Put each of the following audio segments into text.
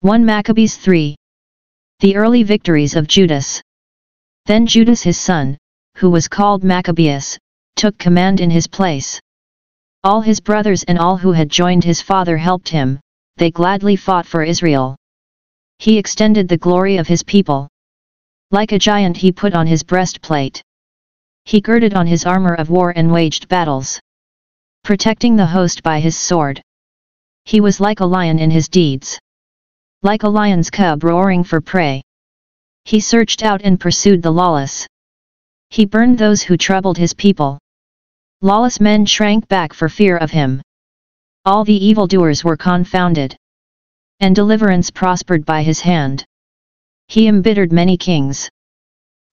1 Maccabees 3. The early victories of Judas. Then Judas his son, who was called Maccabeus, took command in his place. All his brothers and all who had joined his father helped him, they gladly fought for Israel. He extended the glory of his people. Like a giant he put on his breastplate. He girded on his armor of war and waged battles, protecting the host by his sword. He was like a lion in his deeds, like a lion's cub roaring for prey. He searched out and pursued the lawless. He burned those who troubled his people. Lawless men shrank back for fear of him. All the evildoers were confounded, and deliverance prospered by his hand. He embittered many kings,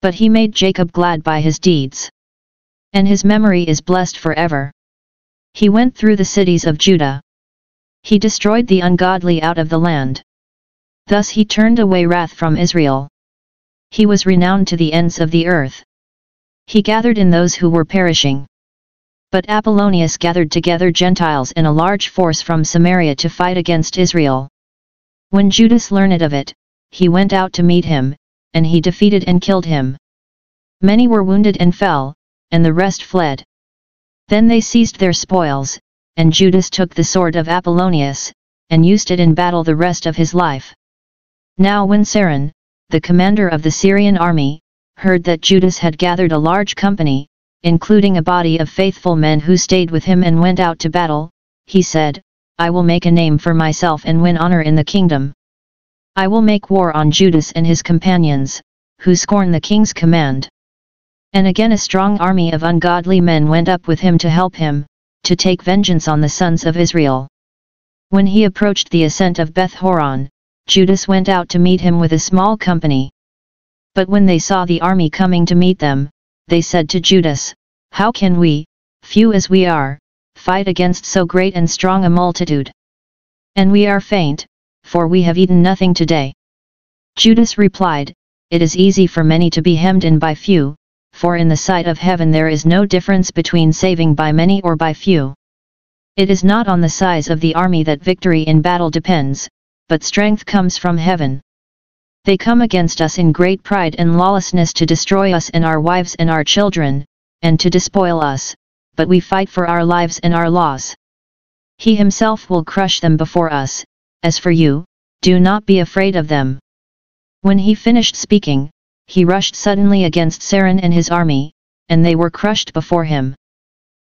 but he made Jacob glad by his deeds, and his memory is blessed forever. He went through the cities of Judah. He destroyed the ungodly out of the land. Thus he turned away wrath from Israel. He was renowned to the ends of the earth. He gathered in those who were perishing. But Apollonius gathered together Gentiles in a large force from Samaria to fight against Israel. When Judas learned of it, he went out to meet him, and he defeated and killed him. Many were wounded and fell, and the rest fled. Then they seized their spoils, and Judas took the sword of Apollonius, and used it in battle the rest of his life. Now when Saran, the commander of the Syrian army, heard that Judas had gathered a large company, including a body of faithful men who stayed with him and went out to battle, he said, "I will make a name for myself and win honor in the kingdom. I will make war on Judas and his companions, who scorn the king's command." And again a strong army of ungodly men went up with him to help him, to take vengeance on the sons of Israel. When he approached the ascent of Beth Horon, Judas went out to meet him with a small company. But when they saw the army coming to meet them, they said to Judas, "How can we, few as we are, fight against so great and strong a multitude? And we are faint, for we have eaten nothing today." Judas replied, "It is easy for many to be hemmed in by few, for in the sight of heaven there is no difference between saving by many or by few. It is not on the size of the army that victory in battle depends, but strength comes from heaven. They come against us in great pride and lawlessness to destroy us and our wives and our children, and to despoil us, but we fight for our lives and our laws. He himself will crush them before us. As for you, do not be afraid of them." When he finished speaking, he rushed suddenly against Saran and his army, and they were crushed before him.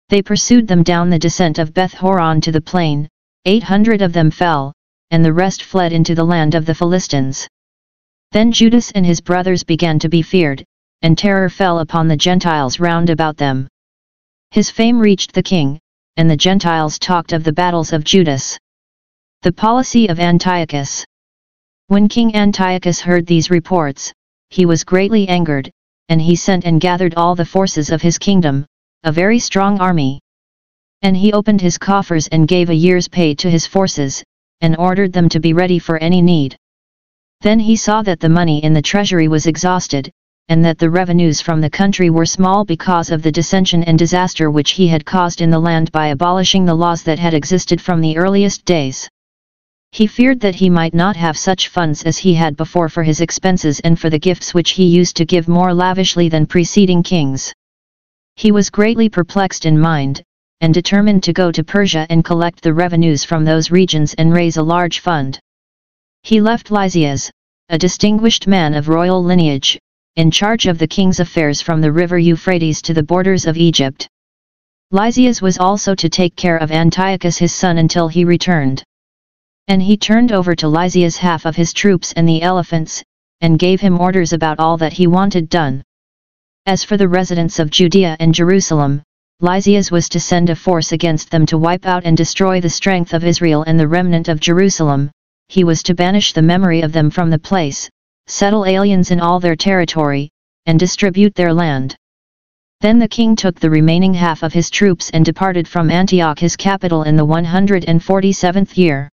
They pursued them down the descent of Beth Horon to the plain, 800 of them fell, and the rest fled into the land of the Philistines. Then Judas and his brothers began to be feared, and terror fell upon the Gentiles round about them. His fame reached the king, and the Gentiles talked of the battles of Judas. The policy of Antiochus. When King Antiochus heard these reports, he was greatly angered, and he sent and gathered all the forces of his kingdom, a very strong army. And he opened his coffers and gave a year's pay to his forces, and ordered them to be ready for any need. Then he saw that the money in the treasury was exhausted, and that the revenues from the country were small because of the dissension and disaster which he had caused in the land by abolishing the laws that had existed from the earliest days. He feared that he might not have such funds as he had before for his expenses and for the gifts which he used to give more lavishly than preceding kings. He was greatly perplexed in mind, and determined to go to Persia and collect the revenues from those regions and raise a large fund. He left Lysias, a distinguished man of royal lineage, in charge of the king's affairs from the river Euphrates to the borders of Egypt. Lysias was also to take care of Antiochus his son until he returned. And he turned over to Lysias half of his troops and the elephants, and gave him orders about all that he wanted done. As for the residents of Judea and Jerusalem, Lysias was to send a force against them to wipe out and destroy the strength of Israel and the remnant of Jerusalem. He was to banish the memory of them from the place, settle aliens in all their territory, and distribute their land. Then the king took the remaining half of his troops and departed from Antioch his capital in the 147th year.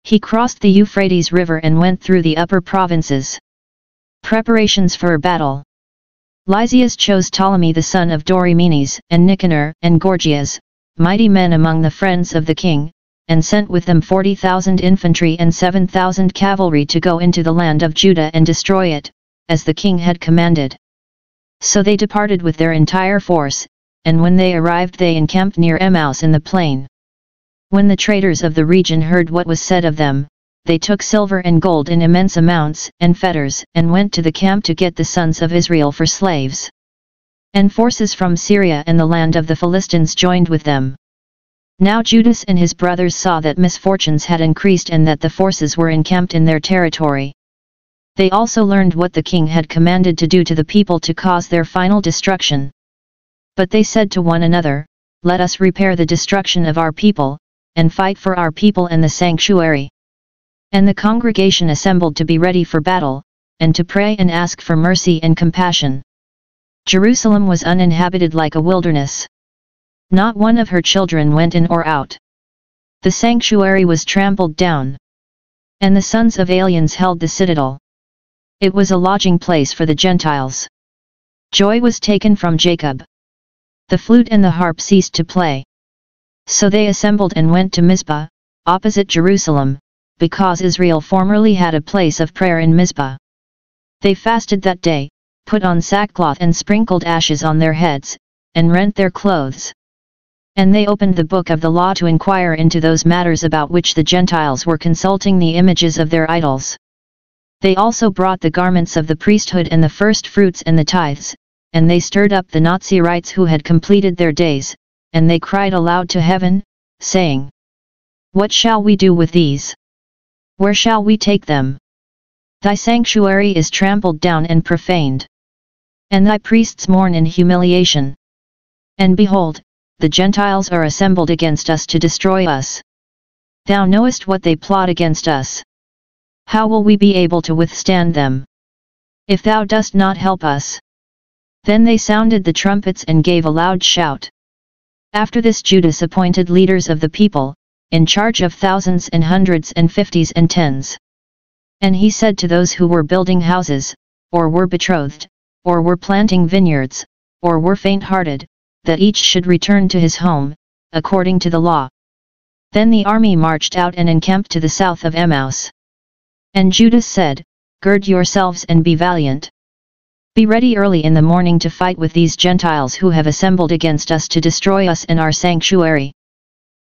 He crossed the Euphrates River and went through the upper provinces. Preparations for battle. Lysias chose Ptolemy the son of Dorymenes and Nicanor and Gorgias, mighty men among the friends of the king, and sent with them 40,000 infantry and 7,000 cavalry to go into the land of Judah and destroy it, as the king had commanded. So they departed with their entire force, and when they arrived they encamped near Emmaus in the plain. When the traders of the region heard what was said of them, they took silver and gold in immense amounts and fetters, and went to the camp to get the sons of Israel for slaves. And forces from Syria and the land of the Philistines joined with them. Now Judas and his brothers saw that misfortunes had increased and that the forces were encamped in their territory. They also learned what the king had commanded to do to the people to cause their final destruction. But they said to one another, "Let us repair the destruction of our people, and fight for our people and the sanctuary." And the congregation assembled to be ready for battle, and to pray and ask for mercy and compassion. Jerusalem was uninhabited like a wilderness. Not one of her children went in or out. The sanctuary was trampled down. And the sons of aliens held the citadel. It was a lodging place for the Gentiles. Joy was taken from Jacob. The flute and the harp ceased to play. So they assembled and went to Mizpah, opposite Jerusalem, because Israel formerly had a place of prayer in Mizpah. They fasted that day, put on sackcloth and sprinkled ashes on their heads, and rent their clothes. And they opened the book of the law to inquire into those matters about which the Gentiles were consulting the images of their idols. They also brought the garments of the priesthood and the first fruits and the tithes, and they stirred up the Nazirites who had completed their days, and they cried aloud to heaven, saying, "What shall we do with these? Where shall we take them? Thy sanctuary is trampled down and profaned. And thy priests mourn in humiliation. And behold, the Gentiles are assembled against us to destroy us. Thou knowest what they plot against us. How will we be able to withstand them? If thou dost not help us." Then they sounded the trumpets and gave a loud shout. After this Judas appointed leaders of the people, in charge of thousands and hundreds and fifties and tens. And he said to those who were building houses, or were betrothed, or were planting vineyards, or were faint-hearted, that each should return to his home, according to the law. Then the army marched out and encamped to the south of Emmaus. And Judas said, "Gird yourselves and be valiant. Be ready early in the morning to fight with these Gentiles who have assembled against us to destroy us and our sanctuary.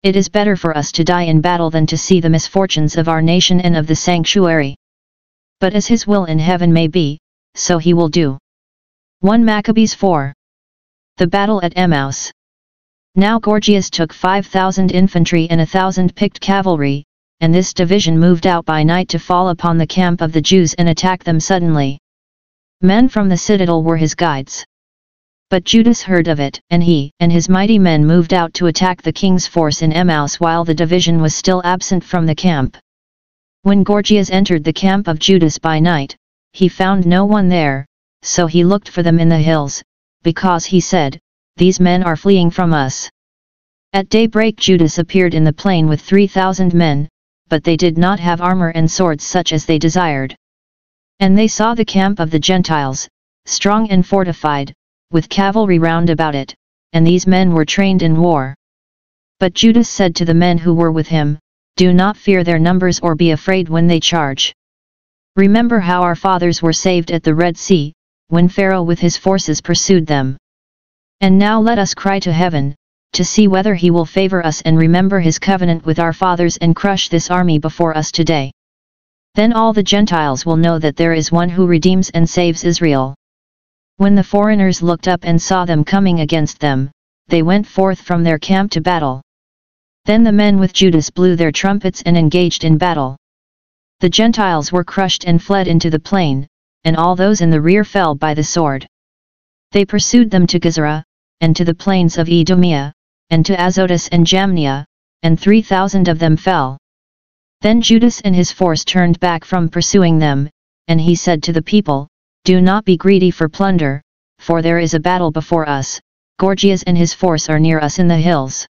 It is better for us to die in battle than to see the misfortunes of our nation and of the sanctuary. But as his will in heaven may be, so he will do." 1 Maccabees 4. The battle at Emmaus. Now Gorgias took 5,000 infantry and 1,000 picked cavalry, and this division moved out by night to fall upon the camp of the Jews and attack them suddenly. Men from the citadel were his guides. But Judas heard of it, and he and his mighty men moved out to attack the king's force in Emmaus while the division was still absent from the camp. When Gorgias entered the camp of Judas by night, he found no one there, so he looked for them in the hills, because he said, "These men are fleeing from us." At daybreak Judas appeared in the plain with 3,000 men, but they did not have armor and swords such as they desired. And they saw the camp of the Gentiles, strong and fortified, with cavalry round about it, and these men were trained in war. But Judas said to the men who were with him, "Do not fear their numbers or be afraid when they charge. Remember how our fathers were saved at the Red Sea, when Pharaoh with his forces pursued them. And now let us cry to heaven, to see whether he will favor us and remember his covenant with our fathers and crush this army before us today. Then all the Gentiles will know that there is one who redeems and saves Israel." When the foreigners looked up and saw them coming against them, they went forth from their camp to battle. Then the men with Judas blew their trumpets and engaged in battle. The Gentiles were crushed and fled into the plain, and all those in the rear fell by the sword. They pursued them to Gezerah, and to the plains of Idumea, and to Azotus and Jamnia, and 3,000 of them fell. Then Judas and his force turned back from pursuing them, and he said to the people, "Do not be greedy for plunder, for there is a battle before us, Gorgias and his force are near us in the hills.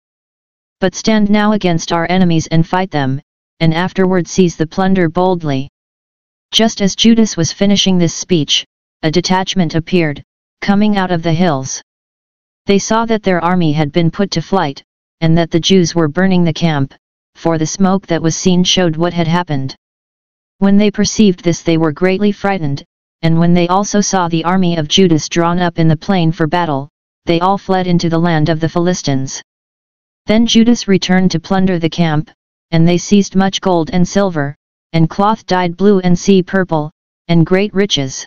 But stand now against our enemies and fight them, and afterward seize the plunder boldly." Just as Judas was finishing this speech, a detachment appeared, coming out of the hills. They saw that their army had been put to flight, and that the Jews were burning the camp, for the smoke that was seen showed what had happened. When they perceived this they were greatly frightened, and when they also saw the army of Judas drawn up in the plain for battle, they all fled into the land of the Philistines. Then Judas returned to plunder the camp, and they seized much gold and silver, and cloth dyed blue and sea purple, and great riches.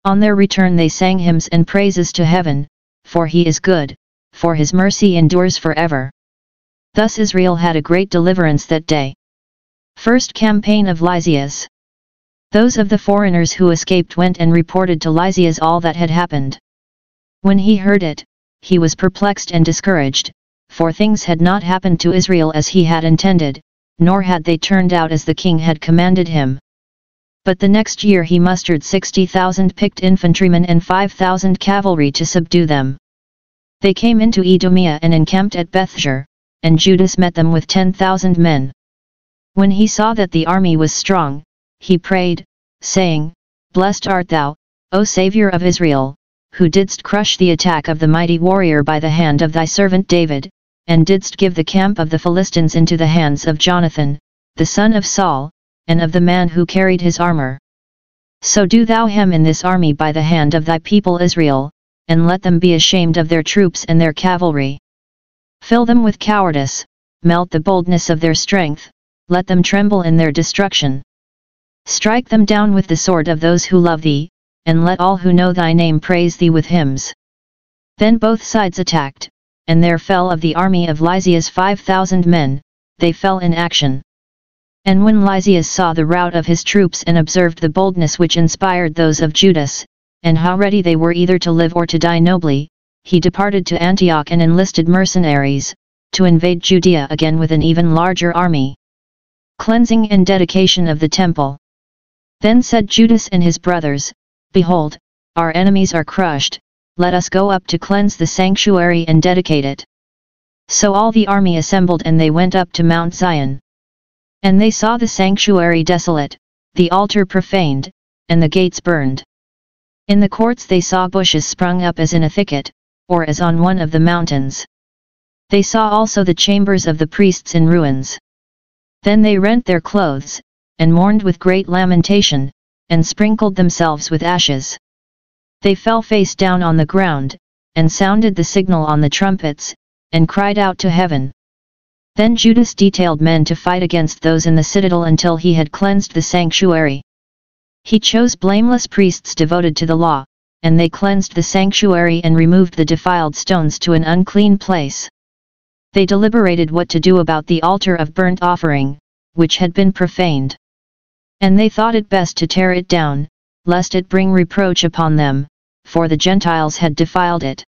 On their return they sang hymns and praises to heaven, for he is good, for his mercy endures forever. Thus Israel had a great deliverance that day. First campaign of Lysias. Those of the foreigners who escaped went and reported to Lysias all that had happened. When he heard it, he was perplexed and discouraged, for things had not happened to Israel as he had intended, nor had they turned out as the king had commanded him. But the next year he mustered 60,000 picked infantrymen and 5,000 cavalry to subdue them. They came into Edomia and encamped at Bethshur, and Judas met them with 10,000 men. When he saw that the army was strong, he prayed, saying, Blessed art thou, O Saviour of Israel, who didst crush the attack of the mighty warrior by the hand of thy servant David, and didst give the camp of the Philistines into the hands of Jonathan, the son of Saul, and of the man who carried his armor. So do thou hem in this army by the hand of thy people Israel, and let them be ashamed of their troops and their cavalry. Fill them with cowardice, melt the boldness of their strength, let them tremble in their destruction. Strike them down with the sword of those who love thee, and let all who know thy name praise thee with hymns. Then both sides attacked, and there fell of the army of Lysias 5,000 men, they fell in action. And when Lysias saw the rout of his troops and observed the boldness which inspired those of Judas, and how ready they were either to live or to die nobly, he departed to Antioch and enlisted mercenaries, to invade Judea again with an even larger army. Cleansing and dedication of the temple. Then said Judas and his brothers, Behold, our enemies are crushed, let us go up to cleanse the sanctuary and dedicate it. So all the army assembled and they went up to Mount Zion. And they saw the sanctuary desolate, the altar profaned, and the gates burned. In the courts they saw bushes sprung up as in a thicket, or as on one of the mountains. They saw also the chambers of the priests in ruins. Then they rent their clothes, and mourned with great lamentation, and sprinkled themselves with ashes. They fell face down on the ground, and sounded the signal on the trumpets, and cried out to heaven. Then Judas detailed men to fight against those in the citadel until he had cleansed the sanctuary. He chose blameless priests devoted to the law, and they cleansed the sanctuary and removed the defiled stones to an unclean place. They deliberated what to do about the altar of burnt offering, which had been profaned. And they thought it best to tear it down, lest it bring reproach upon them, for the Gentiles had defiled it.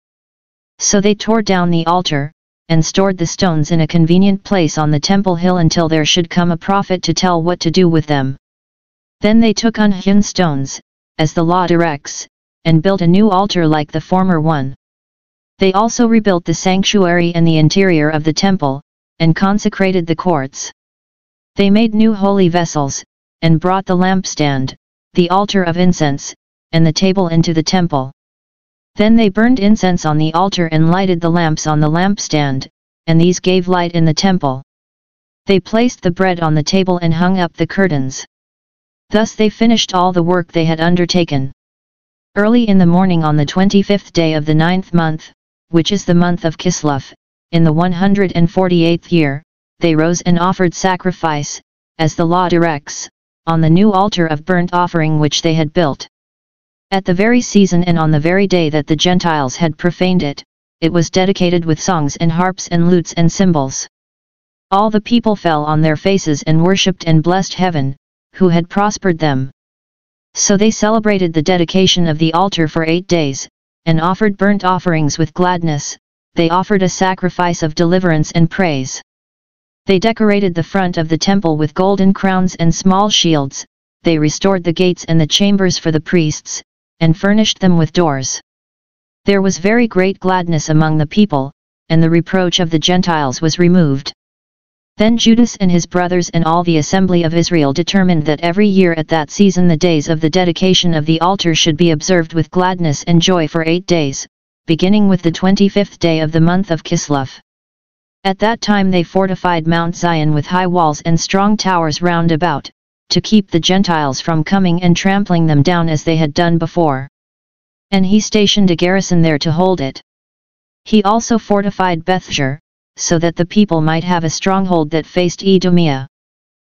So they tore down the altar, and stored the stones in a convenient place on the temple hill until there should come a prophet to tell what to do with them. Then they took unhewn stones, as the law directs, and built a new altar like the former one. They also rebuilt the sanctuary and the interior of the temple, and consecrated the courts. They made new holy vessels, and brought the lampstand, the altar of incense, and the table into the temple. Then they burned incense on the altar and lighted the lamps on the lampstand, and these gave light in the temple. They placed the bread on the table and hung up the curtains. Thus they finished all the work they had undertaken. Early in the morning on the 25th day of the 9th month, which is the month of Kislev, in the 148th year, they rose and offered sacrifice, as the law directs, on the new altar of burnt offering which they had built. At the very season and on the very day that the Gentiles had profaned it, it was dedicated with songs and harps and lutes and cymbals. All the people fell on their faces and worshipped and blessed heaven, who had prospered them. So they celebrated the dedication of the altar for 8 days, and offered burnt offerings with gladness. They offered a sacrifice of deliverance and praise. They decorated the front of the temple with golden crowns and small shields, they restored the gates and the chambers for the priests, and furnished them with doors. There was very great gladness among the people, and the reproach of the Gentiles was removed. Then Judas and his brothers and all the assembly of Israel determined that every year at that season the days of the dedication of the altar should be observed with gladness and joy for 8 days, beginning with the 25th day of the month of Kislev. At that time they fortified Mount Zion with high walls and strong towers round about, to keep the Gentiles from coming and trampling them down as they had done before. And he stationed a garrison there to hold it. He also fortified Bethsur, so that the people might have a stronghold that faced Edomia.